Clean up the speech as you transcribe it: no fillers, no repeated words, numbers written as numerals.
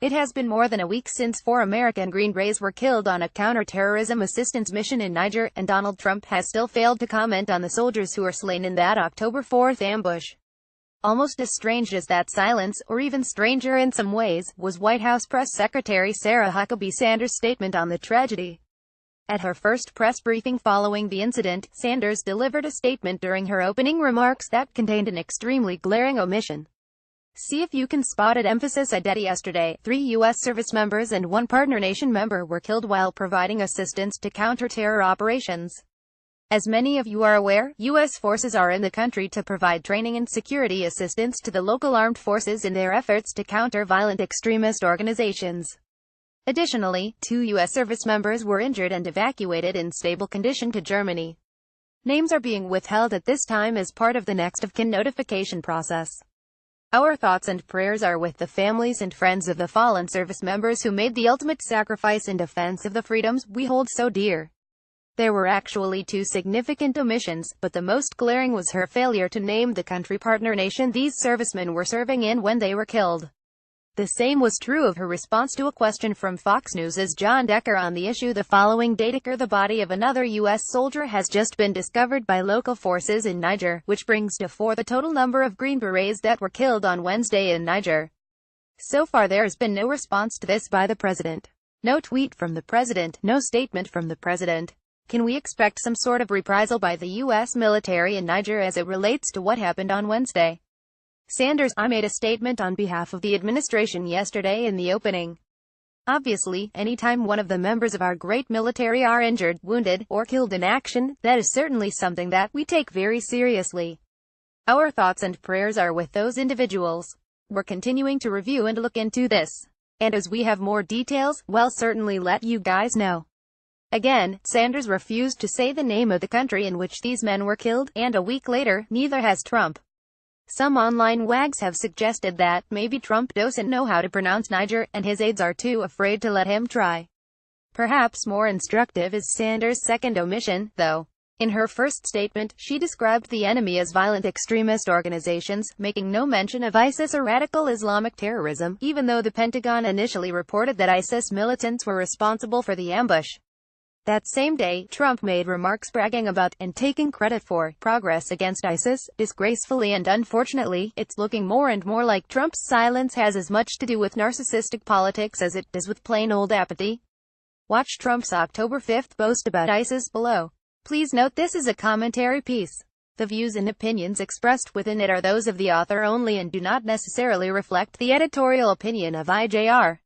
It has been more than a week since 4 American Green Berets were killed on a counter-terrorism assistance mission in Niger, and Donald Trump has still failed to comment on the soldiers who were slain in that October 4th ambush. Almost as strange as that silence, or even stranger in some ways, was White House Press Secretary Sarah Huckabee Sanders' statement on the tragedy. At her first press briefing following the incident, Sanders delivered a statement during her opening remarks that contained an extremely glaring omission. See if you can spot it. Emphasis. Yesterday, 3 U.S. service members and 1 partner nation member were killed while providing assistance to counter-terror operations. As many of you are aware, U.S. forces are in the country to provide training and security assistance to the local armed forces in their efforts to counter violent extremist organizations. Additionally, 2 U.S. service members were injured and evacuated in stable condition to Germany. Names are being withheld at this time as part of the next of kin notification process. Our thoughts and prayers are with the families and friends of the fallen service members who made the ultimate sacrifice in defense of the freedoms we hold so dear. There were actually 2 significant omissions, but the most glaring was her failure to name the country partner nation these servicemen were serving in when they were killed. The same was true of her response to a question from Fox News' John Decker on the issue the following day. The body of another U.S. soldier has just been discovered by local forces in Niger, which brings to 4 the total number of Green Berets that were killed on Wednesday in Niger. So far there has been no response to this by the president. No tweet from the president, no statement from the president. Can we expect some sort of reprisal by the U.S. military in Niger as it relates to what happened on Wednesday? Sanders, I made a statement on behalf of the administration yesterday in the opening. Obviously, anytime one of the members of our great military are injured, wounded, or killed in action, that is certainly something that we take very seriously. Our thoughts and prayers are with those individuals. We're continuing to review and look into this. And as we have more details, we'll certainly let you guys know. Again, Sanders refused to say the name of the country in which these men were killed, and a week later, neither has Trump. Some online wags have suggested that maybe Trump doesn't know how to pronounce Niger, and his aides are too afraid to let him try. Perhaps more instructive is Sanders' second omission, though. In her first statement, she described the enemy as violent extremist organizations, making no mention of ISIS or radical Islamic terrorism, even though the Pentagon initially reported that ISIS militants were responsible for the ambush. That same day, Trump made remarks bragging about, and taking credit for, progress against ISIS. Disgracefully and unfortunately, it's looking more and more like Trump's silence has as much to do with narcissistic politics as it does with plain old apathy. Watch Trump's October 5th boast about ISIS below. Please note this is a commentary piece. The views and opinions expressed within it are those of the author only and do not necessarily reflect the editorial opinion of IJR.